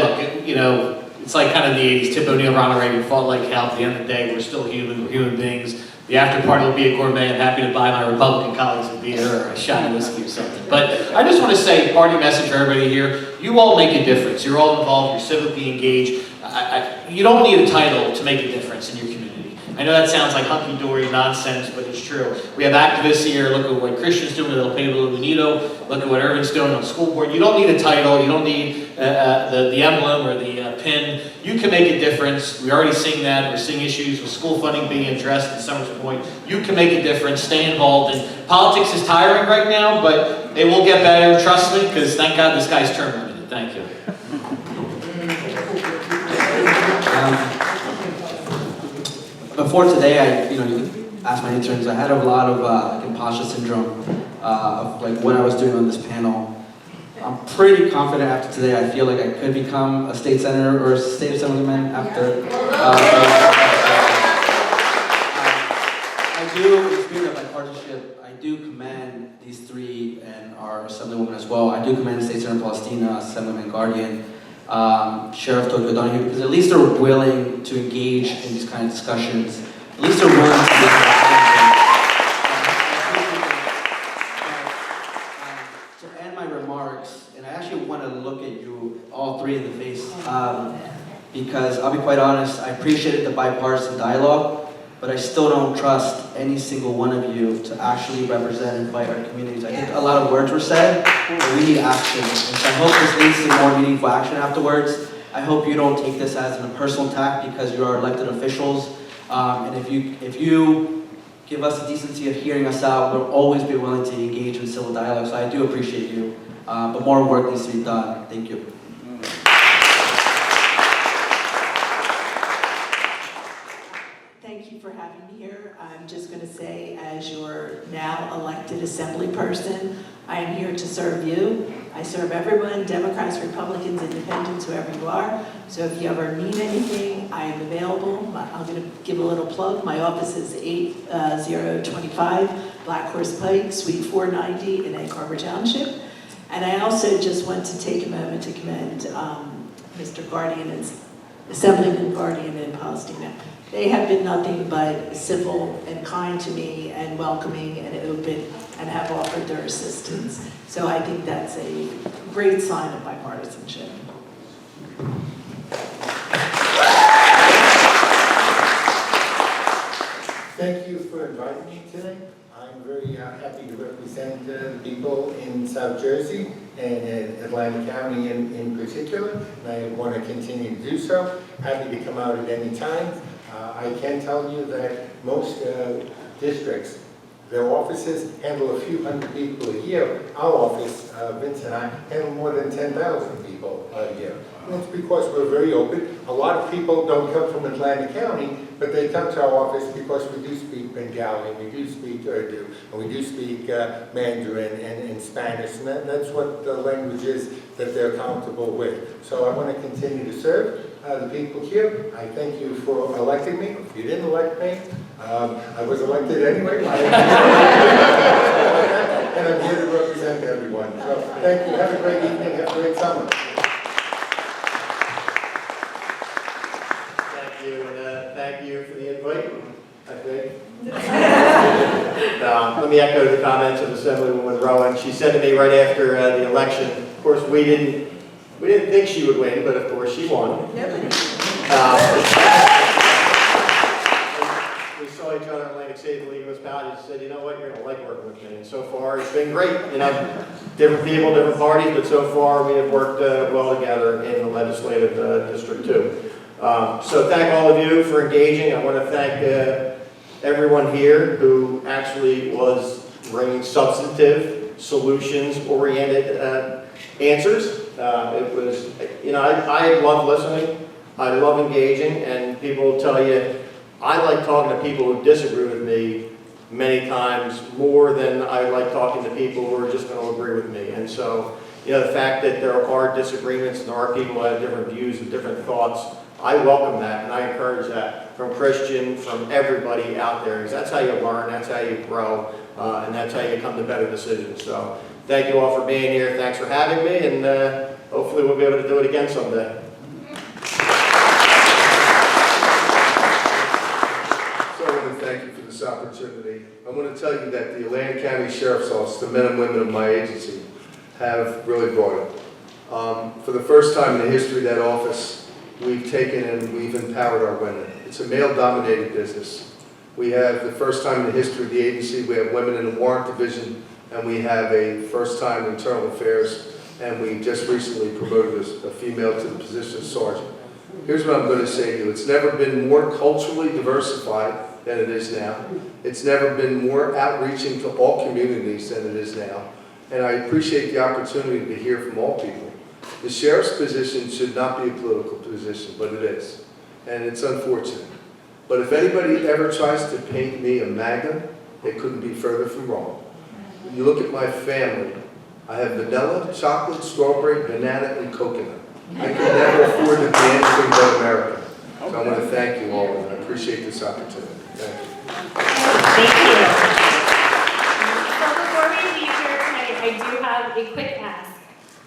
look, you know, it's like kind of the 80s. Tip O'Neill, Ronald Reagan fought like hell. At the end of the day, we're still human. We're human beings. The after party will be a gourmet. I'm happy to buy my Republican colleagues a beer or a shot of whiskey or something. But I just want to say, party message for everybody here, you all make a difference. You're all involved. You're civically engaged. You don't need a title to make a difference in your community. I know that sounds like hunky-dory nonsense, but it's true. We have activists here. Look at what Christian's doing with El Pueblo Unido. Look at what Irvin's doing on the school board. You don't need a title. You don't need the emblem or the pin. You can make a difference. We're already seeing that. We're seeing issues with school funding being addressed in Summers Point. You can make a difference. Stay involved. And politics is tiring right now, but it will get better. Trust me, because thank God this guy's term limited. Thank you. Before today, you can ask my interns. I had a lot of like imposter syndrome of like what I was doing on this panel. I'm pretty confident after today. I feel like I could become a state senator or a state assemblyman after. I do, in spirit of bipartisanship, I do commend these three and our assemblywoman as well. I do commend State Senator Palestina, Assemblyman Guardian, Sheriff Tokyo Donahue, because at least they're willing to engage in these kind of discussions. At least they're willing to to end my remarks, and I actually want to look at you all three in the face, because I'll be quite honest, I appreciated the bipartisan dialogue, but I still don't trust any single one of you to actually represent and fight our communities. I think a lot of words were said, but we need action. And so I hope this leads to more meaningful action afterwards. I hope you don't take this as a personal attack because you are elected officials. And if you give us the decency of hearing us out, we'll always be willing to engage in civil dialogue. So I do appreciate you, but more work needs to be done. Thank you. Thank you for having me here. I'm just going to say, as your now elected assembly person, I am here to serve you. I serve everyone, Democrats, Republicans, Independents, whoever you are. So if you ever need anything, I am available. I'm going to give a little plug. My office is 8025 Black Horse Pike, Suite 490 in Egg Harbor Township. And I also just want to take a moment to commend Mr. Guardian and Assemblyman Guardian in Palestina. They have been nothing but civil and kind to me and welcoming and open and have offered their assistance. So I think that's a great sign of bipartisanship. Thank you for inviting me today. I'm very happy to represent the people in South Jersey and in Atlantic County in particular, and I want to continue to do so. Happy to come out at any time. I can tell you that most districts, their offices handle a few hundred people a year. Our office, Vince and I, handle more than 10,000 people a year. And it's because we're very open. A lot of people don't come from Atlantic County, but they come to our office because we do speak Bengali, we do speak Urdu, and we do speak Mandarin and Spanish, and that's what the language is that they're comfortable with. So I want to continue to serve the people here. I thank you for electing me. If you didn't elect me, I was elected anyway. And I'm here to represent everyone. So thank you. Have a great evening. Have a great summer. Thank you, and thank you for the invite, I think. Let me echo the comments of Assemblywoman Rowan. She said to me right after the election, of course, we didn't think she would win, but of course she won. We saw each other in Atlantic City, the League of Municipalities, and said, you know what, you're going to like working with me. And so far, it's been great. Different people, different parties, but so far we have worked well together in the legislative district too. So thank all of you for engaging. I want to thank everyone here who actually was bringing substantive, solutions-oriented answers. It was, I love listening, I love engaging, and people will tell you, I like talking to people who disagree with me many times more than I like talking to people who are just going to agree with me. And so, the fact that there are disagreements and there are people who have different views and different thoughts, I welcome that and I encourage that from Christian, from everybody out there, because that's how you learn, that's how you grow, and that's how you come to better decisions. So thank you all for being here, thanks for having me, and hopefully we'll be able to do it again someday. opportunity. I want to tell you that the Atlantic County Sheriff's Office, the men and women of my agency, have really brought it. For the first time in the history of that office, we've taken and we've empowered our women. It's a male-dominated business. We have the first time in the history of the agency, we have women in the warrant division, and we have a first-time internal affairs, and we just recently promoted a female to the position of sergeant. Here's what I'm going to say to you. It's never been more culturally diversified than it is now. It's never been more outreaching to all communities than it is now. And I appreciate the opportunity to hear from all people. The sheriff's position should not be a political position, but it is. And it's unfortunate. But if anybody ever tries to paint me a MAGA, it couldn't be further from wrong. When you look at my family, I have vanilla, chocolate, strawberry, banana, and coconut. I can never afford to be anything but American. So I want to thank you all, and I appreciate this opportunity. Thank you. Thank you. So before we leave here tonight, I do have a quick ask.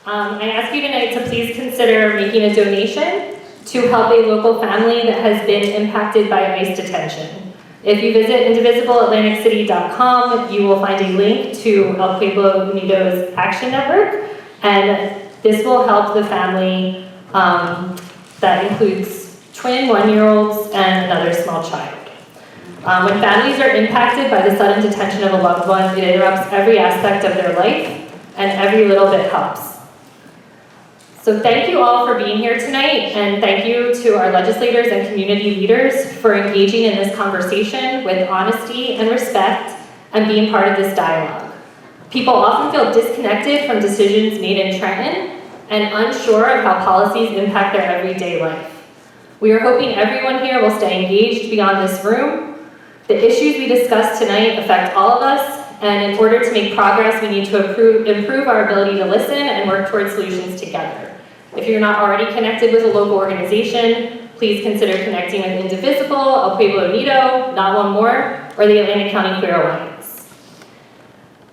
I ask you tonight to please consider making a donation to help a local family that has been impacted by ICE detention. If you visit IndivisiBleAtlanticCity.com, you will find a link to El Pueblo Unido's Action Network, and this will help the family that includes twin 1-year-olds and another small child. When families are impacted by the sudden detention of a loved one, it interrupts every aspect of their life, and every little bit helps. So thank you all for being here tonight, and thank you to our legislators and community leaders for engaging in this conversation with honesty and respect and being part of this dialogue. People often feel disconnected from decisions made in Trenton and unsure of how policies impact their everyday life. We are hoping everyone here will stay engaged beyond this room. The issues we discussed tonight affect all of us, and in order to make progress, we need to improve our ability to listen and work towards solutions together. If you're not already connected with a local organization, please consider connecting with Indivisible, El Pueblo Unido, Not One More, or the Atlantic County Queer Alliance.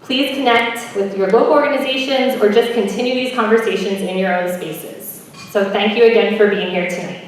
Please connect with your local organizations or just continue these conversations in your own spaces. So thank you again for being here tonight.